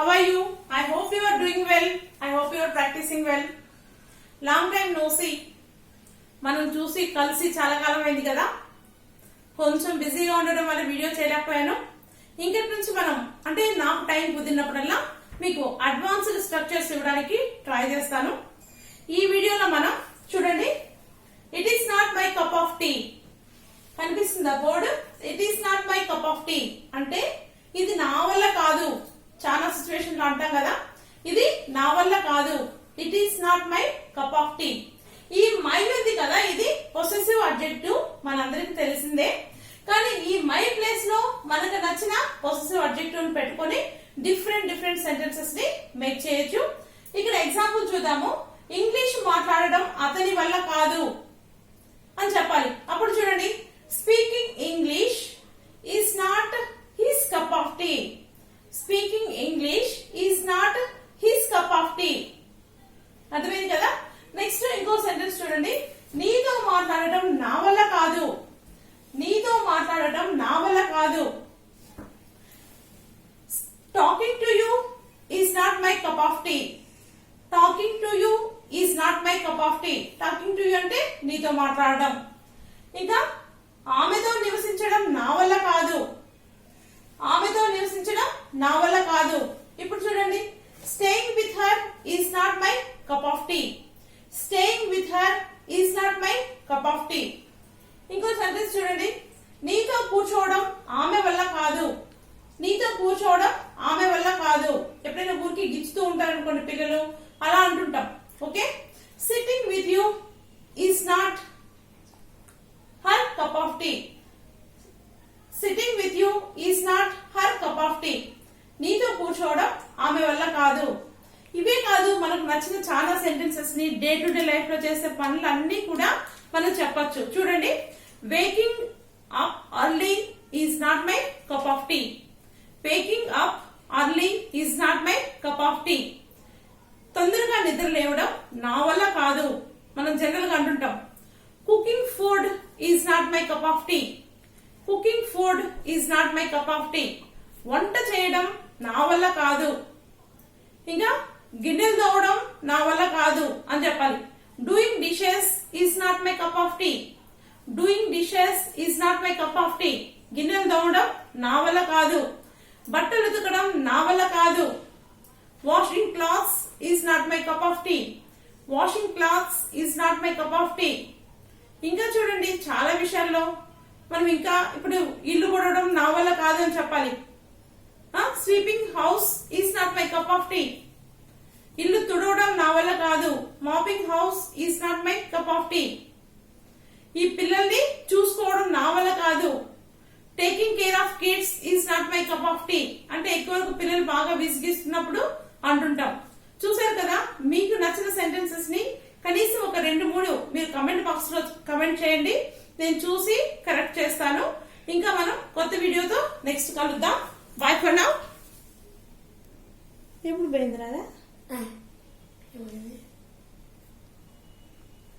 how are you? I hope you are doing well. I hope you are practicing well. Long time no see. మనం చూసి కలిసి చాలా కాలం అయింది కదా. కొంచెం బిజీగా ఉండడం వల్ల వీడియో చేయలేకపోయాను. ఇంకటి నుంచి మనం అంటే నాకు టైం కుదిరినప్పుడల్లా మీకు అడ్వాన్స్డ్ స్ట్రక్చర్స్ ఇవ్వడానికి ట్రై చేస్తాను. ఈ వీడియోలో మనం చూడండి, it is not my cup of tea. కనిపిస్తుందా board? It is not my cup of tea అంటే ఇది నా వల్ల కాదు. చాలా సిచ్యువేషన్ లో అంటాం కదా, ఇది నా వల్ల కాదు. It is not my cup of tea. ఈ మై ఉంది కదా, ఇది పొసెసివ్ అడ్జెక్టివ్ మనందరికి తెలిసిందే. కానీ ఈ మై ప్లేస్ లో మనకు నచ్చిన పొసెసివ్ అడ్జెక్టివ్ పెట్టుకొని డిఫరెంట్ సెంటెన్సెస్ ని మేక్ చేయొచ్చు. ఇక్కడ ఎగ్జాంపుల్ చూద్దాము. ఇంగ్లీష్ మాట్లాడడం అతని వల్ల కాదు అని చెప్పాలి. అప్పుడు చూడండి, speaking English is not his cup of tea. Speaking English is not his cup of tea. అర్థమైంది కదా. నెక్స్ట్ ఇంకో సెంటెన్స్ చూడండి, నీతో మాట్లాడటం నా వల్ల కాదు. నీతో మాట్లాడటం నా వల్ల కాదు. Talking to you is not my cup of tea. Talking to you is not my cup of tea. Talking to you అంటే నీతో మాట్లాడడం. ఇంకా ఆమెతో నివసించడం నా వల్ల కాదు. ఆమెతో నివసించడం నా వల్ల కాదు. ఇప్పుడు చూడండి, staying with her is not my cup of tea. Staying with her is not my cup of tea. ఇంకో సెంటెన్స్ చూడండి, నీతో కూర్చోవడం ఆమె వల్ల కాదు. నీతో కూర్చోవడం ఆమె వల్ల కాదు. ఎప్పుడైనా ఊరికి గిచ్చుతూ ఉంటారు అనుకోండి పిల్లలు, అలా అంటుంటాం. Okay, sitting with you is not her cup of tea. Sitting with you is not her cup of tea. నీతో కూర్చోవడం ఆమె వల్ల కాదు. ఇవే కాదు, మనకు నచ్చిన చాలా సెంటెన్సెస్ ని డే టు డే లైఫ్ లో చేసే పనులన్నీ కూడా మనం చెప్పొచ్చు. చూడండి, waking up early is not my cup of tea. Waking up early is not my cup of tea. తొందరగా నిద్ర లేవడం నా వల్ల కాదు. మనం జనరల్ గా అంటుంటాం. Cooking food is not my cup of tea. Cooking food is not my cup of tea. వంట చేయడం నా వల్ల కాదు. ఇంకా గిన్నెలు తోవడం నా వల్ల కాదు అని చెప్పాలి. Doing dishes is not my cup of tea. Doing dishes is not my cup of tea. గిన్నెలు తోవడం నా వల్ల కాదు. బట్టలు ఉతకడం నా వల్ల కాదు. Washing clothes is not my cup of tea. Washing clothes is not my cup of tea. ఇంకా చూడండి, చాలా విషయాల్లో మనం ఇంకా ఇప్పుడు ఇల్లు కొడవడం నా వల్ల కాదు అని చెప్పాలి. Sweeping house is not my cup of tea. ఇల్లు తుడవడం నా వల్ల కాదు. Mopping house is not my cup of tea. ఈ పిల్లల్ని చూసుకోవడం నా వల్ల కాదు. Taking care of kids is not my cup of tea అంటే ఎక్కువ వరకు పిల్లలు బాగా విసిగిస్తున్నప్పుడు అంటుంటాం. చూసారు కదా, మీకు నచ్చిన సెంటెన్సెస్ ని కనీసం ఒక 2-3 మీరు కమెంట్ బాక్స్ లో కమెంట్ చేయండి. నేను చూసి కరెక్ట్ చేస్తాను. ఇంకా మనం కొత్త వీడియోతో నెక్స్ట్ కలుద్దాం. By for now. ఎప్పుడు పోయింది రాదా?